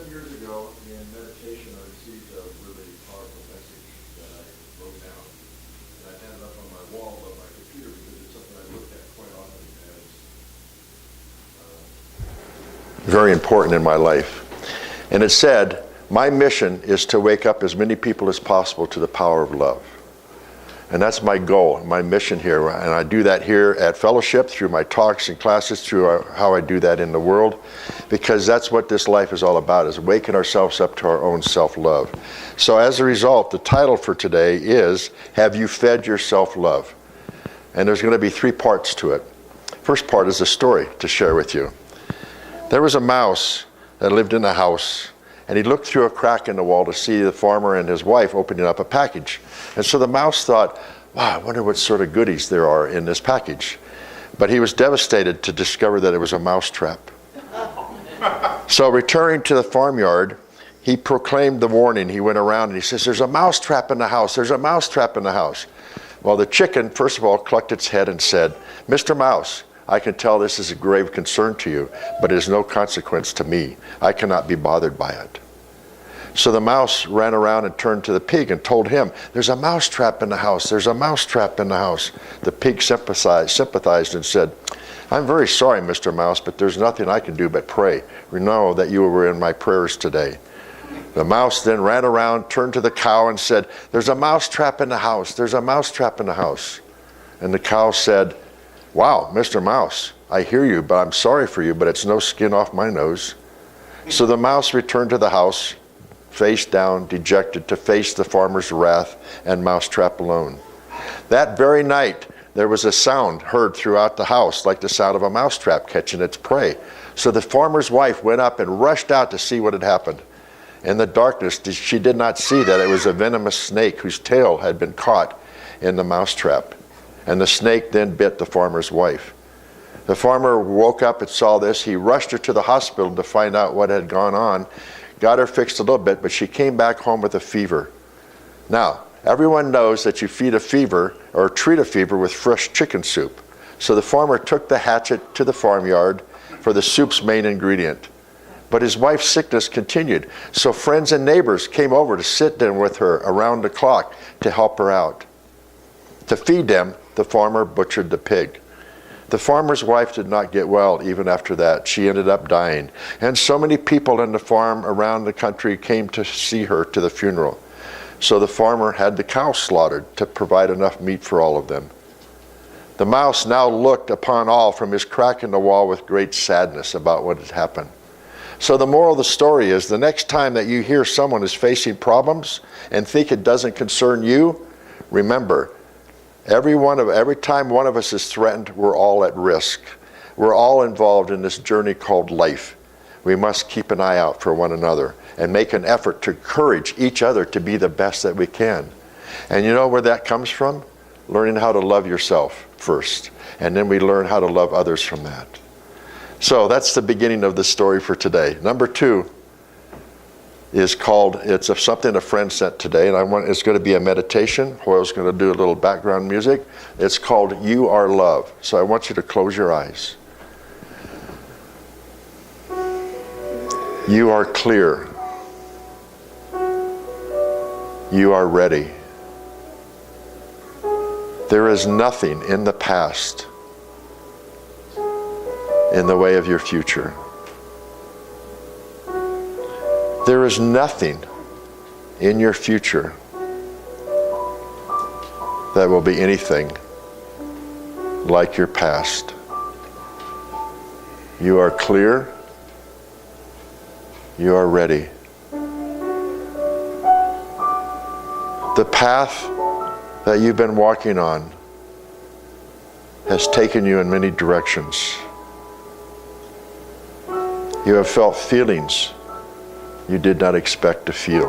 Some years ago in meditation, I received a really powerful message that I wrote down. And I had it up on my wall of my computer because it's something I looked at quite often as very important in my life. And it said, my mission is to wake up as many people as possible to the power of love. And that's my goal, my mission here. And I do that here at Fellowship through my talks and classes, through how I do that in the world, because that's what this life is all about, is waking ourselves up to our own self-love. So as a result, the title for today is, Have You Fed Your Self-Love? And there's going to be 3 parts to it. First part is a story to share with you. There was a mouse that lived in a house, and he looked through a crack in the wall to see the farmer and his wife opening up a package. And so the mouse thought, wow, I wonder what sort of goodies there are in this package. But he was devastated to discover that it was a mouse trap. So returning to the farmyard, he proclaimed the warning. He went around and he says, there's a mouse trap in the house. There's a mouse trap in the house. Well, the chicken, first of all, clucked its head and said, Mr. Mouse, I can tell this is a grave concern to you, but it is no consequence to me. I cannot be bothered by it. So the mouse ran around and turned to the pig and told him, there's a mouse trap in the house. There's a mouse trap in the house. The pig sympathized and said, I'm very sorry, Mr. Mouse, but there's nothing I can do but pray. We know that you were in my prayers today. The mouse then ran around, turned to the cow and said, there's a mouse trap in the house. There's a mouse trap in the house. And the cow said, wow, Mr. Mouse, I hear you, but I'm sorry for you, but it's no skin off my nose. So the mouse returned to the house, face down, dejected, to face the farmer's wrath and mousetrap alone. That very night, there was a sound heard throughout the house, like the sound of a mousetrap catching its prey. So the farmer's wife went up and rushed out to see what had happened. In the darkness, she did not see that it was a venomous snake whose tail had been caught in the mousetrap. And the snake then bit the farmer's wife. The farmer woke up and saw this. He rushed her to the hospital to find out what had gone on. Got her fixed a little bit, but she came back home with a fever. Now, everyone knows that you feed a fever or treat a fever with fresh chicken soup. So the farmer took the hatchet to the farmyard for the soup's main ingredient. But his wife's sickness continued. So friends and neighbors came over to sit down with her around the clock to help her out. To feed them, the farmer butchered the pig. The farmer's wife did not get well even after that. She ended up dying. And so many people in the farm around the country came to see her to the funeral. So the farmer had the cow slaughtered to provide enough meat for all of them. The mouse now looked upon all from his crack in the wall with great sadness about what had happened. So the moral of the story is, the next time that you hear someone is facing problems and think it doesn't concern you, remember, every time one of us is threatened, we're all at risk. We're all involved in this journey called life. We must keep an eye out for one another and make an effort to encourage each other to be the best that we can. And you know where that comes from? Learning how to love yourself first. And then we learn how to love others from that. So that's the beginning of the story for today. Number 2 is called, it's something a friend sent today, and it's going to be a meditation. Hoyle's going to do a little background music. It's called You Are Love. So I want you to close your eyes. You are clear. You are ready. There is nothing in the past in the way of your future. There is nothing in your future that will be anything like your past. You are clear. You are ready. The path that you've been walking on has taken you in many directions. You have felt feelings you did not expect to feel.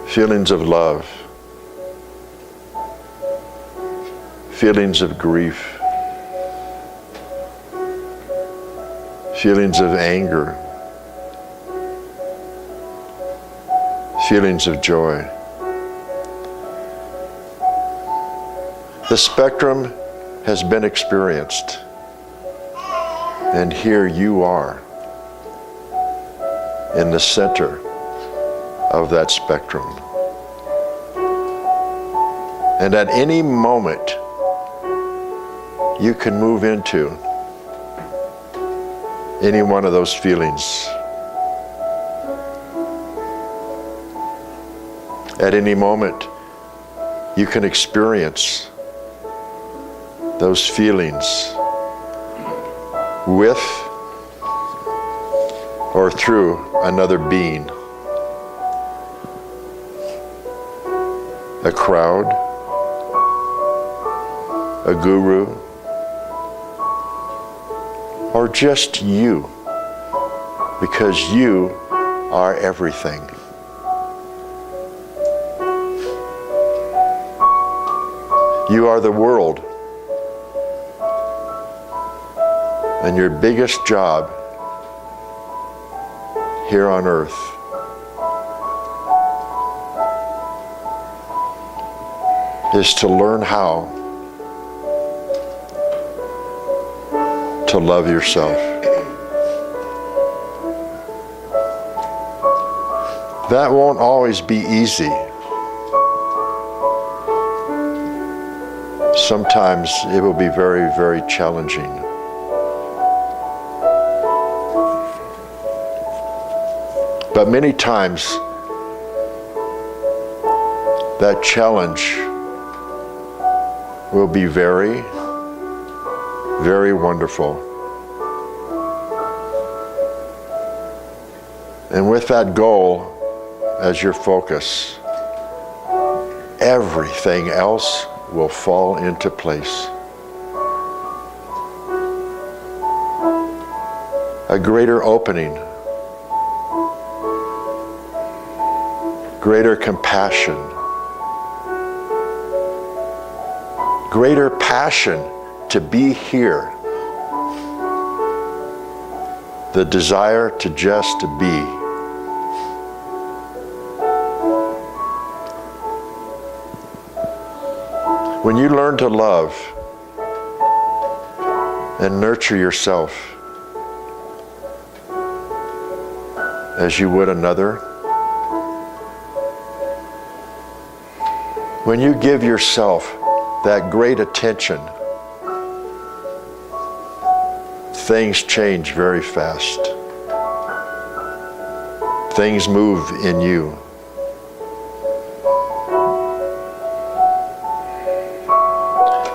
Feelings of love. Feelings of grief. Feelings of anger. Feelings of joy. The spectrum has been experienced. And here you are in the center of that spectrum. And at any moment, you can move into any one of those feelings. At any moment, you can experience those feelings with or through another being. A crowd, a guru, or just you, because you are everything. You are the world, and your biggest job here on earth is to learn how to love yourself. That won't always be easy. Sometimes it will be very, very challenging. But many times, that challenge will be very, very wonderful. And with that goal as your focus, everything else will fall into place. A greater opening, greater compassion, greater passion to be here, the desire to just be. When you learn to love and nurture yourself as you would another, when you give yourself that great attention, things change very fast. Things move in you.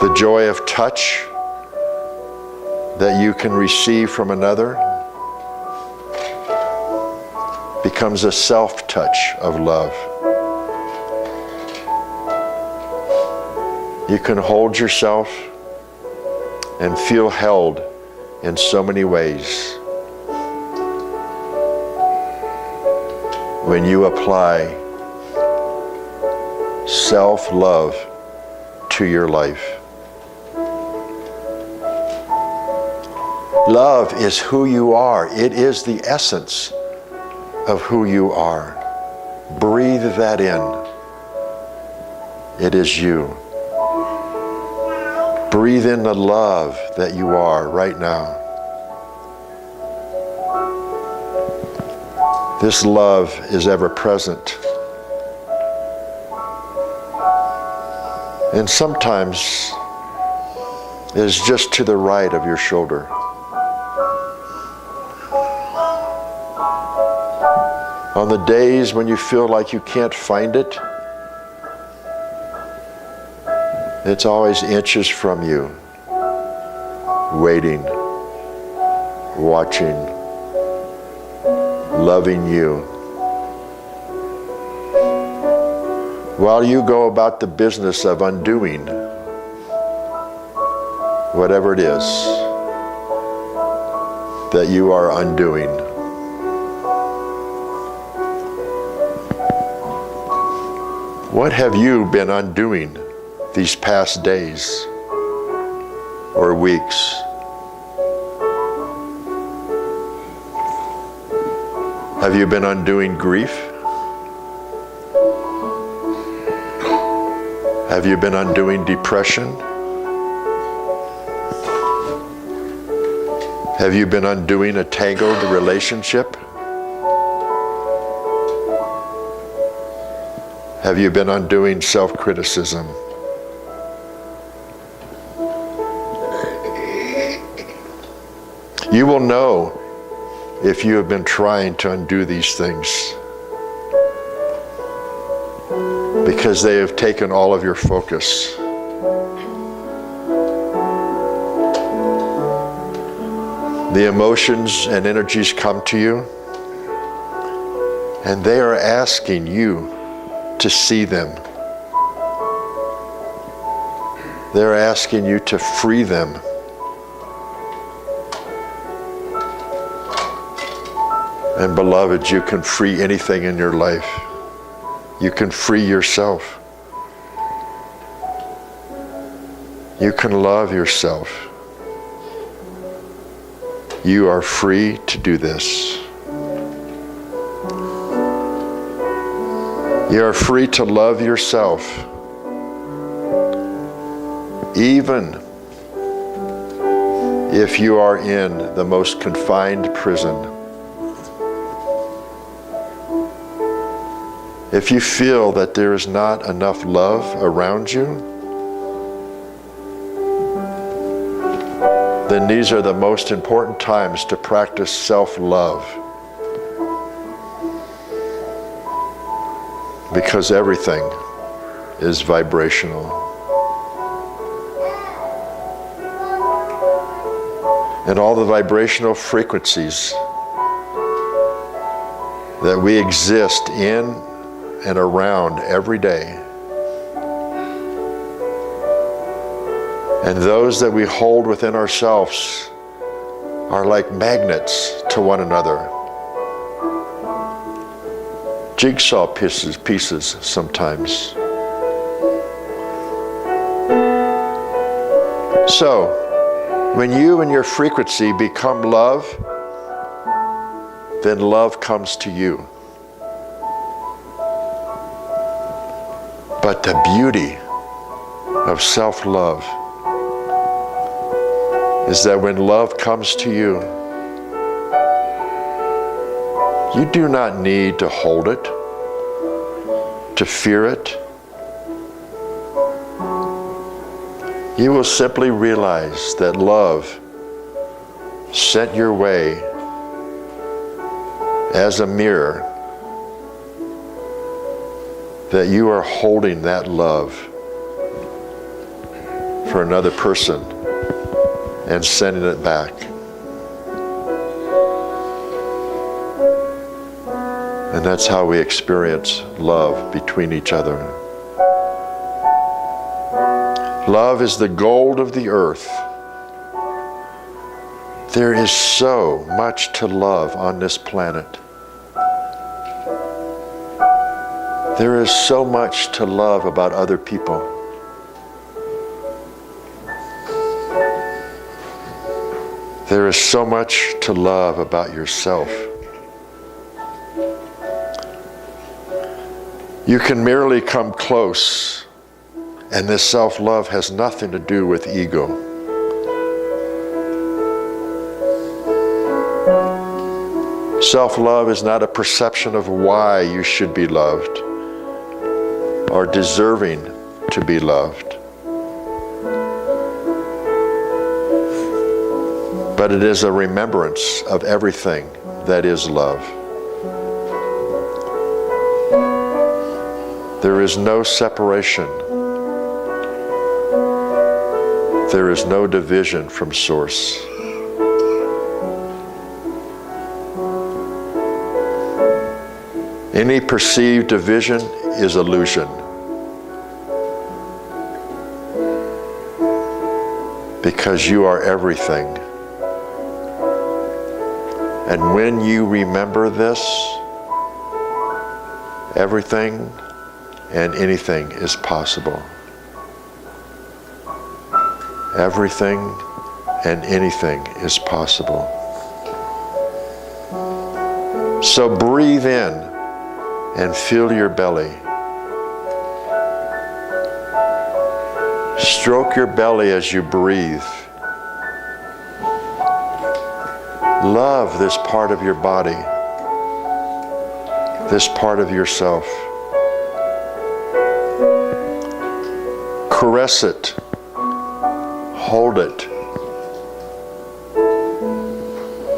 The joy of touch that you can receive from another becomes a self-touch of love. You can hold yourself and feel held in so many ways when you apply self-love to your life. Love is who you are. It is the essence of who you are. Breathe that in. It is you. Breathe in the love that you are right now. This love is ever present. And sometimes it is just to the right of your shoulder. On the days when you feel like you can't find it, it's always inches from you, waiting, watching, loving you. While you go about the business of undoing whatever it is that you are undoing. What have you been undoing these past days or weeks? Have you been undoing grief? Have you been undoing depression? Have you been undoing a tangled relationship? Have you been undoing self-criticism? You will know if you have been trying to undo these things, because they have taken all of your focus. The emotions and energies come to you, and they are asking you to see them. They're asking you to free them. And beloved, you can free anything in your life. You can free yourself. You can love yourself. You are free to do this. You are free to love yourself, even if you are in the most confined prison. If you feel that there is not enough love around you, then these are the most important times to practice self-love. Because everything is vibrational. And all the vibrational frequencies that we exist in and around every day, and those that we hold within ourselves, are like magnets to one another. Jigsaw pieces sometimes. So, when you and your frequency become love, then love comes to you. But the beauty of self-love is that when love comes to you, you do not need to hold it, to fear it. You will simply realize that love sent your way as a mirror, that you are holding that love for another person and sending it back. And that's how we experience love between each other. Love is the gold of the earth. There is so much to love on this planet. There is so much to love about other people. There is so much to love about yourself. You can merely come close, and this self-love has nothing to do with ego. Self-love is not a perception of why you should be loved or deserving to be loved. But it is a remembrance of everything that is love. There is no separation. There is no division from Source. Any perceived division is illusion. Because you are everything. And when you remember this, everything and anything is possible. Everything and anything is possible. So breathe in and fill your belly. Stroke your belly as you breathe. Love this part of your body, this part of yourself. Caress it. Hold it.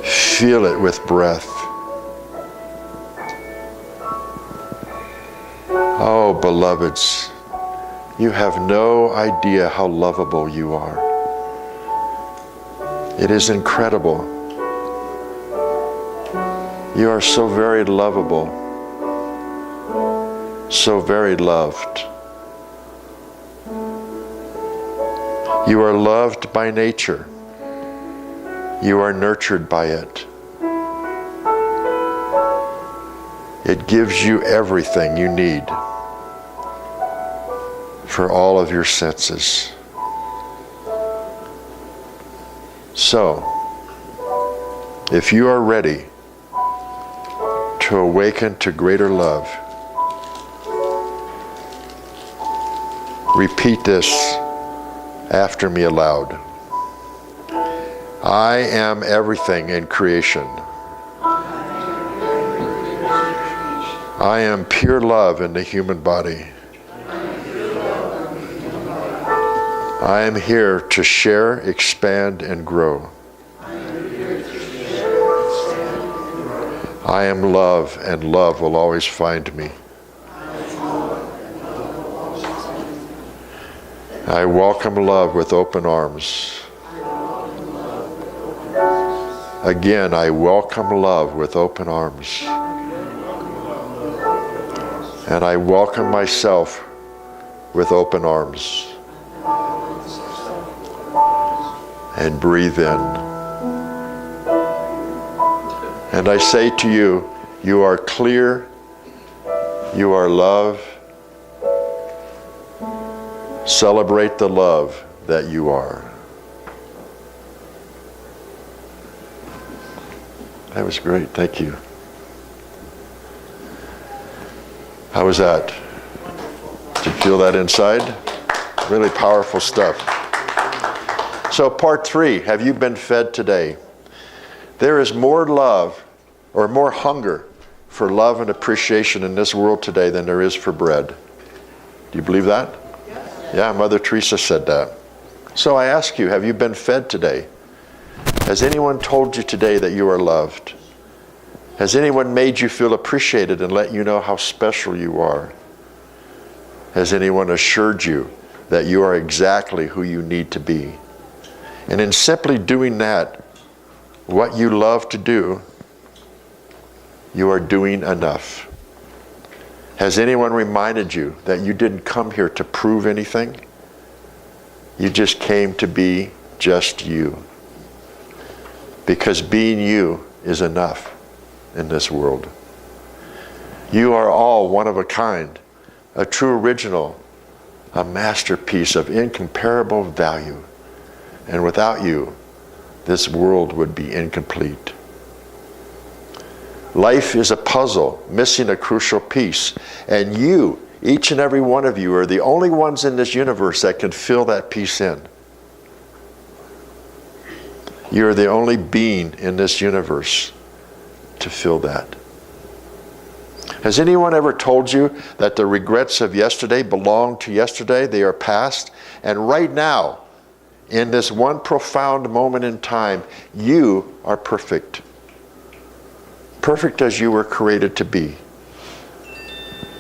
Feel it with breath. Oh, beloveds, you have no idea how lovable you are. It is incredible. You are so very lovable, so very loved. You are loved by nature. You are nurtured by it. It gives you everything you need for all of your senses. So, if you are ready to awaken to greater love, repeat this after me aloud. I am everything in creation. I am pure love in the human body. I am here to share, expand, and grow. I am love, and love will always find me. I welcome love with open arms. Again, I welcome love with open arms. And I welcome myself with open arms. And breathe in. And I say to you, you are clear, you are love. Celebrate the love that you are. That was great, thank you. How was that? Did you feel that inside? Really powerful stuff. So part 3, have you been fed today? There is more love or more hunger for love and appreciation in this world today than there is for bread. Do you believe that? Yes. Yeah, Mother Teresa said that. So I ask you, have you been fed today? Has anyone told you today that you are loved? Has anyone made you feel appreciated and let you know how special you are? Has anyone assured you that you are exactly who you need to be? And in simply doing that, what you love to do, you are doing enough. Has anyone reminded you that you didn't come here to prove anything? You just came to be just you. Because being you is enough in this world. You are all one of a kind, a true original, a masterpiece of incomparable value. And without you, this world would be incomplete. Life is a puzzle, missing a crucial piece. And you, each and every one of you, are the only ones in this universe that can fill that piece in. You are the only being in this universe to fill that. Has anyone ever told you that the regrets of yesterday belong to yesterday? They are past. And right now, in this one profound moment in time, you are perfect. Perfect as you were created to be.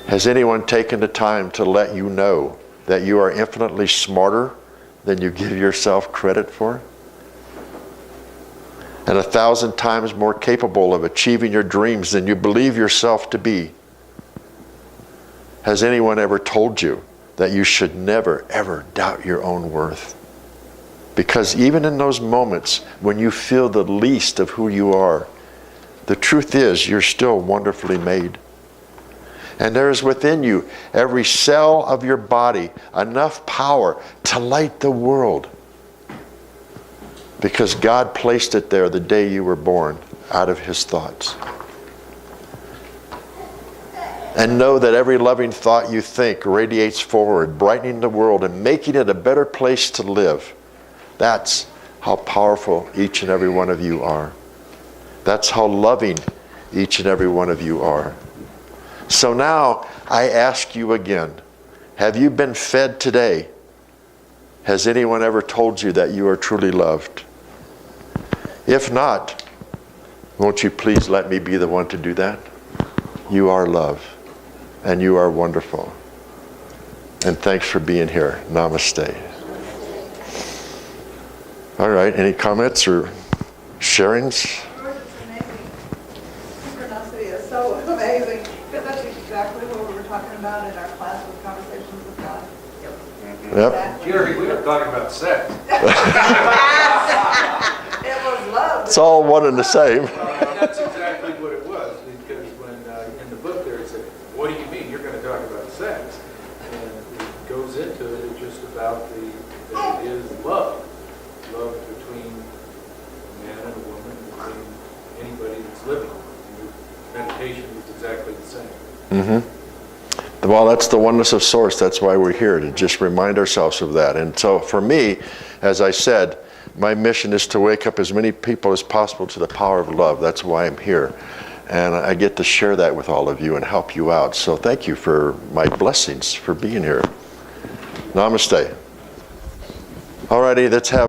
Has anyone taken the time to let you know that you are infinitely smarter than you give yourself credit for? And 1,000 times more capable of achieving your dreams than you believe yourself to be? Has anyone ever told you that you should never, ever doubt your own worth? Because even in those moments when you feel the least of who you are, the truth is you're still wonderfully made. And there is within you, every cell of your body, enough power to light the world. Because God placed it there the day you were born, out of His thoughts. And know that every loving thought you think radiates forward, brightening the world and making it a better place to live. That's how powerful each and every one of you are. That's how loving each and every one of you are. So now I ask you again, have you been fed today? Has anyone ever told you that you are truly loved? If not, won't you please let me be the one to do that? You are love, and you are wonderful. And thanks for being here. Namaste. All right, any comments or sharings? George, it's amazing. Synchronicity is so amazing. Because that's exactly what we were talking about in our class with Conversations with God. Yep. Jerry, we were talking about sex. It was love. It's all one and the same. That's exactly what it was, because when in the book there it said, what do you mean you're going to talk about sex? And it goes into it, it's just about that it is love. Love between a man and a woman, between anybody that's living. And meditation is exactly the same. Mm-hmm. Well, that's the oneness of Source. That's why we're here, to just remind ourselves of that. And so for me, as I said, my mission is to wake up as many people as possible to the power of love. That's why I'm here. And I get to share that with all of you and help you out. So thank you for my blessings for being here. Namaste. All righty, let's have